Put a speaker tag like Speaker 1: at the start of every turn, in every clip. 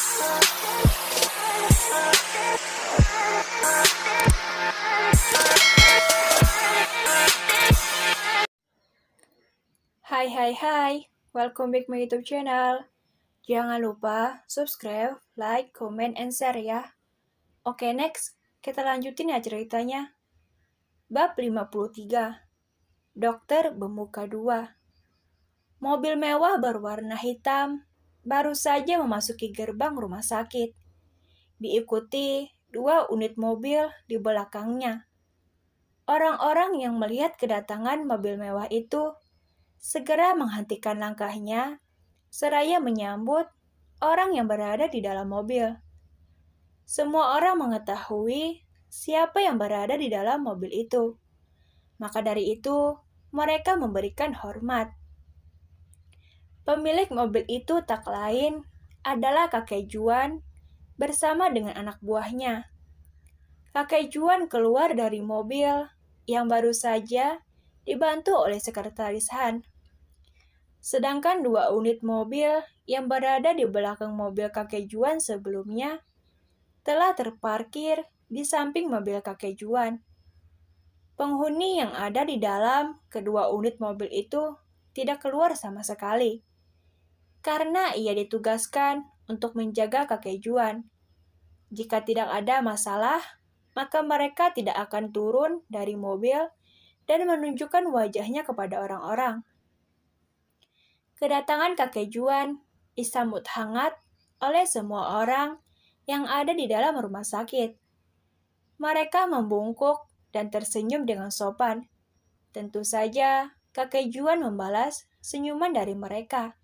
Speaker 1: Hai, welcome back my YouTube channel. Jangan lupa subscribe, like, comment, and share ya. Oke, next, kita lanjutin ya ceritanya. Bab 53, Dokter Bermuka Dua. Mobil mewah berwarna hitam baru saja memasuki gerbang rumah sakit. Diikuti 2 unit mobil di belakangnya. Orang-orang yang melihat kedatangan mobil mewah itu segera menghentikan langkahnya seraya menyambut orang yang berada di dalam mobil. Semua orang mengetahui siapa yang berada di dalam mobil itu. Maka dari itu, mereka memberikan hormat. Pemilik mobil itu tak lain adalah kakek Juan bersama dengan anak buahnya. Kakek Juan keluar dari mobil yang baru saja dibantu oleh sekretaris Han. Sedangkan 2 unit mobil yang berada di belakang mobil kakek Juan sebelumnya telah terparkir di samping mobil kakek Juan. Penghuni yang ada di dalam kedua unit mobil itu tidak keluar sama sekali, karena ia ditugaskan untuk menjaga kakek Juan. Jika tidak ada masalah, maka mereka tidak akan turun dari mobil dan menunjukkan wajahnya kepada orang-orang. Kedatangan kakek Juan disambut hangat oleh semua orang yang ada di dalam rumah sakit. Mereka membungkuk dan tersenyum dengan sopan. Tentu saja, kakek Juan membalas senyuman dari mereka.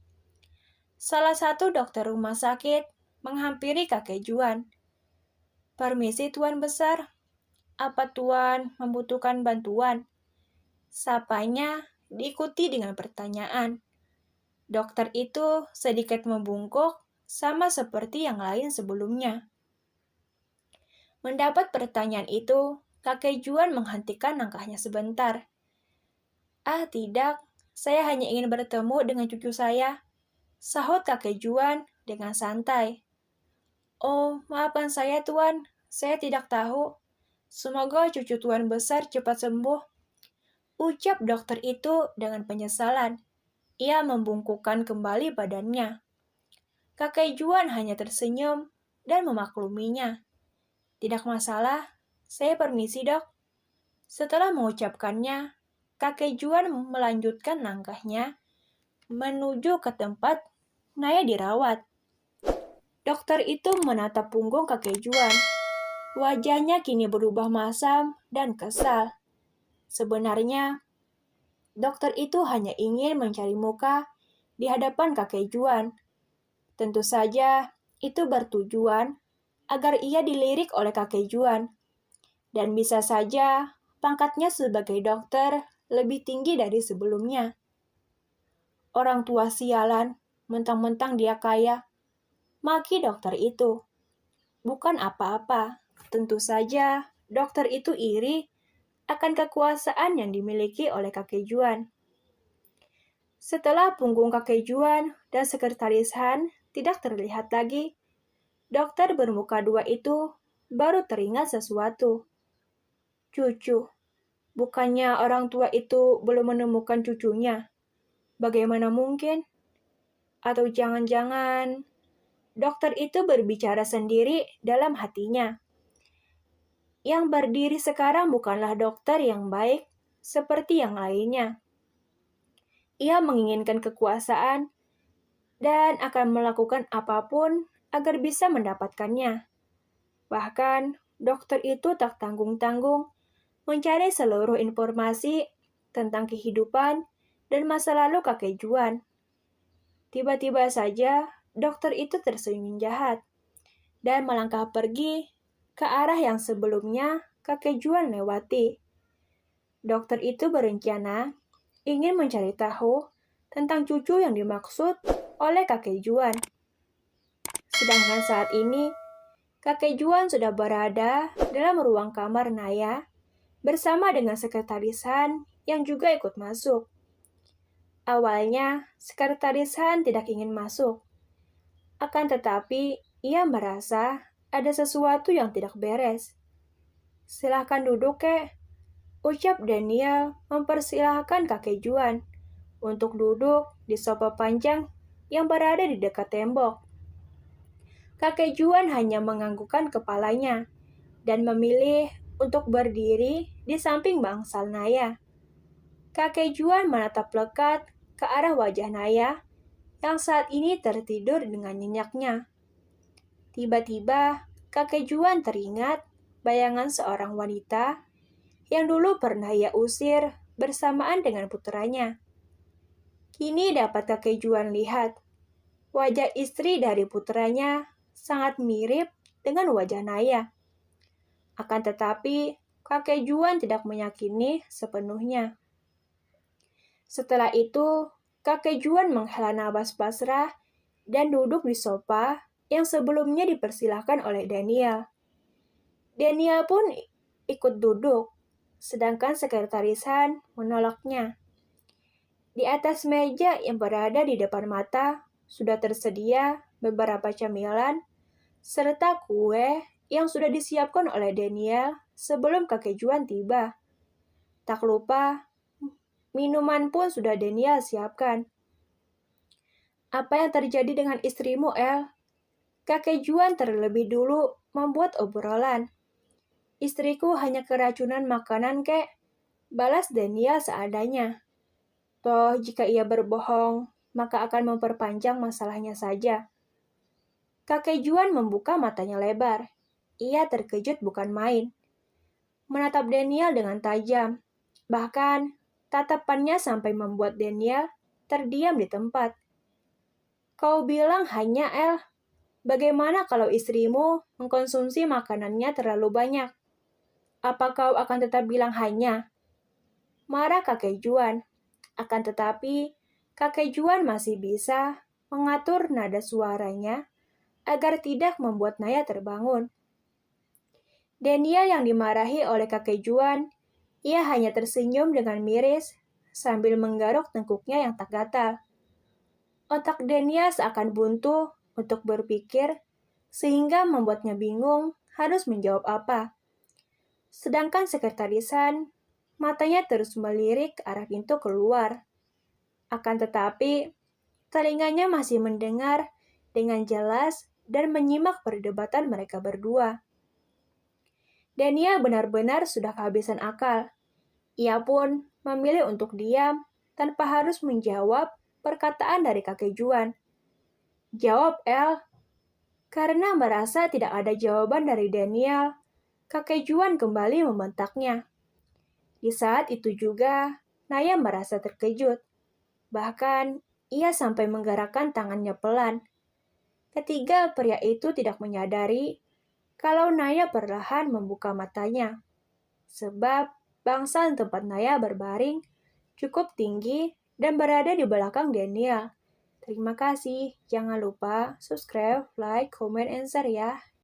Speaker 1: Salah satu dokter rumah sakit menghampiri kakek Juan. "Permisi Tuan Besar, apa Tuan membutuhkan bantuan?" Sapanya diikuti dengan pertanyaan. Dokter itu sedikit membungkuk sama seperti yang lain sebelumnya. Mendapat pertanyaan itu, kakek Juan menghentikan langkahnya sebentar. "Ah tidak, saya hanya ingin bertemu dengan cucu saya," sahut kakek Juan dengan santai. "Oh, maafkan saya Tuan, saya tidak tahu. Semoga cucu Tuan Besar cepat sembuh," ucap dokter itu dengan penyesalan. Ia membungkukkan kembali badannya. Kakek Juan hanya tersenyum dan memakluminya. "Tidak masalah, saya permisi dok." Setelah mengucapkannya, kakek Juan melanjutkan langkahnya menuju ke tempat Naya dirawat. Dokter itu menatap punggung kakek Juan. Wajahnya kini berubah masam dan kesal. Sebenarnya, dokter itu hanya ingin mencari muka di hadapan kakek Juan. Tentu saja, itu bertujuan agar ia dilirik oleh kakek Juan. Dan bisa saja, pangkatnya sebagai dokter lebih tinggi dari sebelumnya. "Orang tua sialan, mentang-mentang dia kaya," maki dokter itu. Bukan apa-apa, tentu saja dokter itu iri akan kekuasaan yang dimiliki oleh kakek Juan. Setelah punggung kakek Juan dan sekretaris Han tidak terlihat lagi, dokter bermuka dua itu baru teringat sesuatu. Cucu, bukannya orang tua itu belum menemukan cucunya? Bagaimana mungkin? Atau jangan-jangan dokter itu berbicara sendiri dalam hatinya. Yang berdiri sekarang bukanlah dokter yang baik seperti yang lainnya. Ia menginginkan kekuasaan dan akan melakukan apapun agar bisa mendapatkannya. Bahkan, dokter itu tak tanggung-tanggung mencari seluruh informasi tentang kehidupan dan masa lalu kakek Juan. Tiba-tiba saja, dokter itu tersenyum jahat dan melangkah pergi ke arah yang sebelumnya kakek Juan lewati. Dokter itu berencana ingin mencari tahu tentang cucu yang dimaksud oleh kakek Juan. Sedangkan saat ini, kakek Juan sudah berada dalam ruang kamar Naya bersama dengan sekretaris Han yang juga ikut masuk. Awalnya, sekretaris Han tidak ingin masuk. Akan tetapi, Ia merasa ada sesuatu yang tidak beres. "Silahkan duduk, kek," ucap Daniel mempersilahkan kakek Juan untuk duduk di sofa panjang yang berada di dekat tembok. Kakek Juan hanya menganggukkan kepalanya dan memilih untuk berdiri di samping bangsal Naya. Kakek Juan menatap lekat ke arah wajah Naya yang saat ini tertidur dengan nyenyaknya. Tiba-tiba, kakek Juan teringat bayangan seorang wanita yang dulu pernah ia usir bersamaan dengan putranya. Kini dapat kakek Juan lihat, wajah istri dari putranya sangat mirip dengan wajah Naya. Akan tetapi, kakek Juan tidak meyakini sepenuhnya. Setelah itu, kakek Juan menghela nafas pasrah dan duduk di sofa yang sebelumnya dipersilahkan oleh Daniel. Daniel pun ikut duduk, sedangkan sekretaris Han menolaknya. Di atas meja yang berada di depan mata sudah tersedia beberapa camilan serta kue yang sudah disiapkan oleh Daniel sebelum kakek Juan tiba. Tak lupa, minuman pun sudah Daniel siapkan. "Apa yang terjadi dengan istrimu, El?" Kakek Juan terlebih dulu membuat obrolan. "Istriku hanya keracunan makanan, kek," balas Daniel seadanya. "Toh jika ia berbohong, maka akan memperpanjang masalahnya saja." Kakek Juan membuka matanya lebar. Ia terkejut bukan main. Menatap Daniel dengan tajam. Bahkan, tatapannya sampai membuat Daniel terdiam di tempat. "Kau bilang hanya, El. Bagaimana kalau istrimu mengkonsumsi makanannya terlalu banyak? Apa kau akan tetap bilang hanya?" Marah kakek Juan. Akan tetapi, kakek Juan masih bisa mengatur nada suaranya agar tidak membuat Naya terbangun. Daniel yang dimarahi oleh kakek Juan, ia hanya tersenyum dengan miris sambil menggaruk tengkuknya yang tak gatal. Otak Daniel seakan buntu untuk berpikir, sehingga membuatnya bingung harus menjawab apa. Sedangkan sekretarisan, matanya terus melirik ke arah pintu keluar. Akan tetapi, telinganya masih mendengar dengan jelas dan menyimak perdebatan mereka berdua. Daniel benar-benar sudah kehabisan akal. Ia pun memilih untuk diam tanpa harus menjawab perkataan dari kakek Juan. "Jawab, El." Karena merasa tidak ada jawaban dari Daniel, kakek Juan kembali membentaknya. Di saat itu juga, Naya merasa terkejut. Bahkan, ia sampai menggerakkan tangannya pelan. Ketiga pria itu tidak menyadari kalau Naya perlahan membuka matanya. Sebab bangsal tempat Naya berbaring cukup tinggi dan berada di belakang Daniel. Terima kasih. Jangan lupa subscribe, like, comment, and share ya.